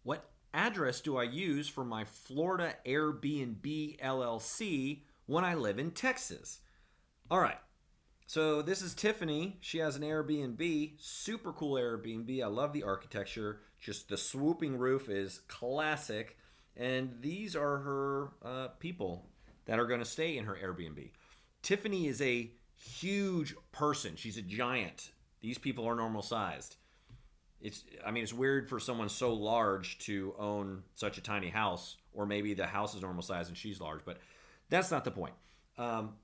What address do I use for my Florida Airbnb LLC when I live in Texas? All right. So this is Tiffany. She has an Airbnb, super cool Airbnb. I love the architecture. Just the swooping roof is classic. And these are her people that are going to stay in her Airbnb. Tiffany is a huge person. She's a giant. These people are normal sized. It's weird for someone so large to own such a tiny house, or maybe the house is normal size and she's large, but that's not the point.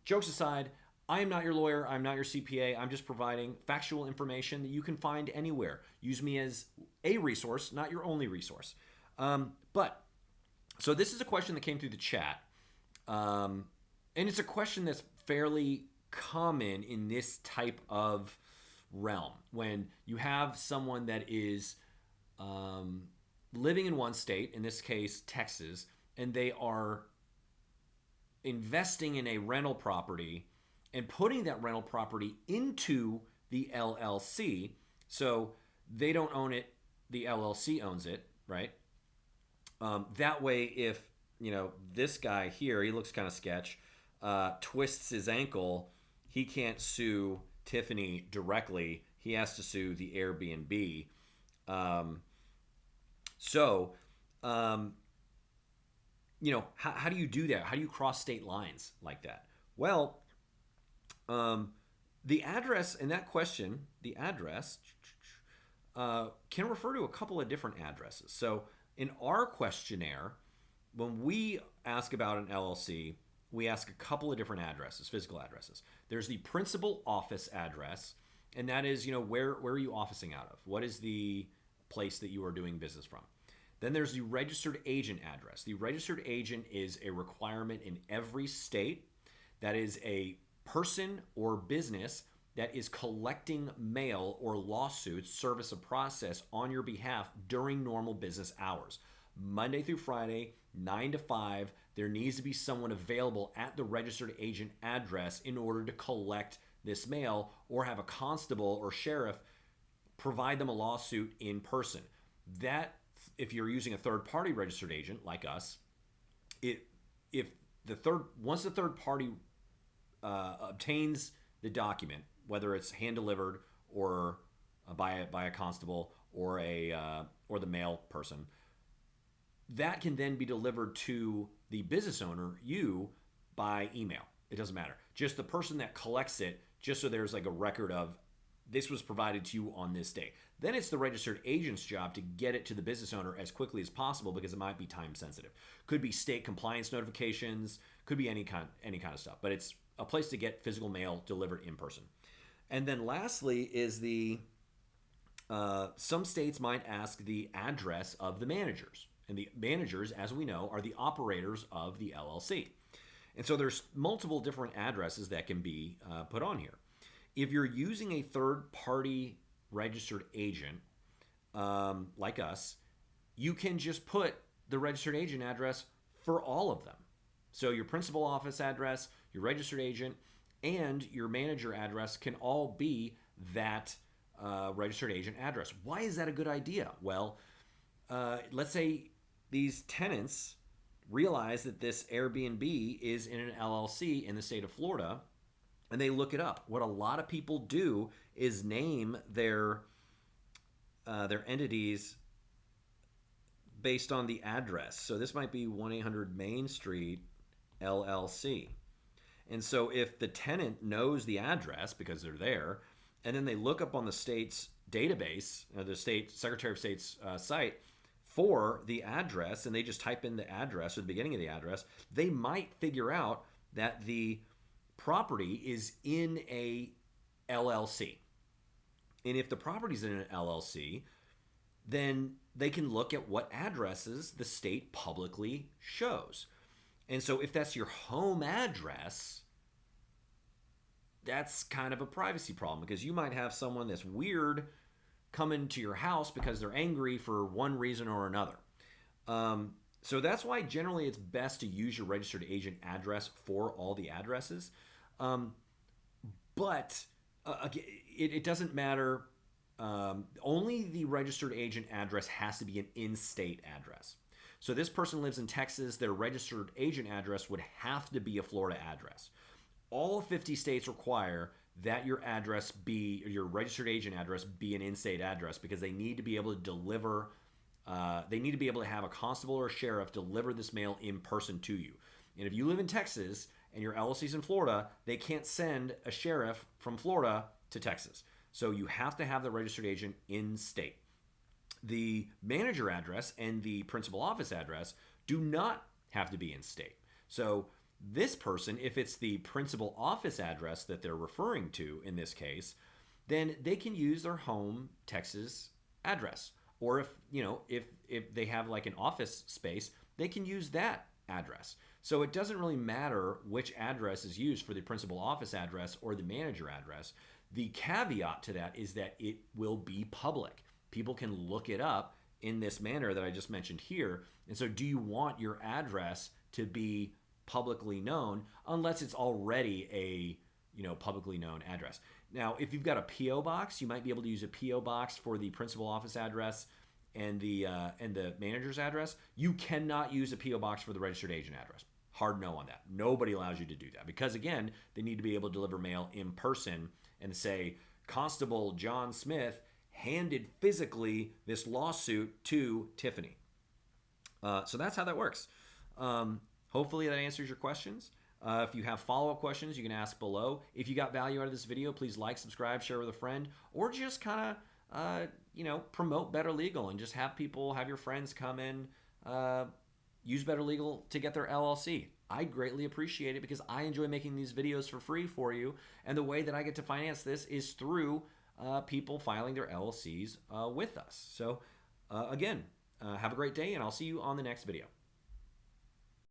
Jokes aside, I am not your lawyer. I'm not your CPA. I'm just providing factual information that you can find anywhere. Use me as a resource, not your only resource. But so this is a question that came through the chat, and it's a question that's fairly common in this type of realm when you have someone that is living in one state, in this case Texas, and they are investing in a rental property and putting that rental property into the LLC. So they don't own it, the LLC owns it, right? That way, if this guy here, he looks kind of sketch, twists his ankle, he can't sue Tiffany directly. He has to sue the Airbnb. So, how do you do that? How do you cross state lines like that? Well, the address in that question, the address can refer to a couple of different addresses. So in our questionnaire, when we ask about an LLC, we ask a couple of different addresses, physical addresses. There's the principal office address, and that is, where are you officing out of? What is the place that you are doing business from? Then there's the registered agent address. The registered agent is a requirement in every state. That is a person or business that is collecting mail or lawsuits, service a process on your behalf during normal business hours. Monday through Friday, 9 to 5, there needs to be someone available at the registered agent address in order to collect this mail, or have a constable or sheriff provide them a lawsuit in person. That, if you're using a third-party registered agent like us, once the third party obtains the document, whether it's hand delivered or by a constable or the mail person, that can then be delivered to the business owner, you, by email. It doesn't matter. Just the person that collects it, just so there's like a record of this was provided to you on this day. Then it's the registered agent's job to get it to the business owner as quickly as possible, because it might be time sensitive. Could be state compliance notifications, could be any kind of stuff. But it's a place to get physical mail delivered in person. And then lastly is some states might ask the address of the managers. And the managers, as we know, are the operators of the LLC. And so there's multiple different addresses that can be put on here. If you're using a third-party registered agent like us, you can just put the registered agent address for all of them. So your principal office address, your registered agent, and your manager address can all be that registered agent address. Why is that a good idea? Well, let's say these tenants realize that this Airbnb is in an LLC in the state of Florida, and they look it up. What a lot of people do is name their entities based on the address. So this might be 1-800 Main Street LLC. And so if the tenant knows the address because they're there, and then they look up on the state's database, the state Secretary of State's site for the address, and they just type in the address or the beginning of the address, they might figure out that the property is in a LLC. And if the property's in an LLC, then they can look at what addresses the state publicly shows. And so if that's your home address, that's kind of a privacy problem, because you might have someone that's weird come into your house because they're angry for one reason or another. So that's why generally it's best to use your registered agent address for all the addresses. But again, it doesn't matter only the registered agent address has to be an in-state address. So this person lives in Texas, their registered agent address would have to be a Florida address. All 50 states require that your address be, your registered agent address be an in-state address because they need to be able to deliver, they need to be able to have a constable or a sheriff deliver this mail in person to you. And if you live in Texas and your LLC's in Florida, they can't send a sheriff from Florida to Texas. So you have to have the registered agent in state. The manager address and the principal office address do not have to be in state. So this person, if it's the principal office address that they're referring to in this case, then they can use their home Texas address. Or if they have like an office space, they can use that address. So it doesn't really matter which address is used for the principal office address or the manager address. The caveat to that is that it will be public. People can look it up in this manner that I just mentioned here. And so do you want your address to be publicly known unless it's already a publicly known address? Now, if you've got a PO box, you might be able to use a PO box for the principal office address and the manager's address. You cannot use a PO box for the registered agent address. Hard no on that. Nobody allows you to do that because, again, they need to be able to deliver mail in person and say, Constable John Smith handed physically this lawsuit to Tiffany. So that's how that works. Hopefully that answers your questions. If you have follow-up questions, you can ask below. If you got value out of this video, please like, subscribe, share with a friend, or just kind of promote Better Legal and just have your friends come in, use Better Legal to get their LLC. I greatly appreciate it because I enjoy making these videos for free for you. And the way that I get to finance this is through people filing their LLCs with us. So again, have a great day and I'll see you on the next video.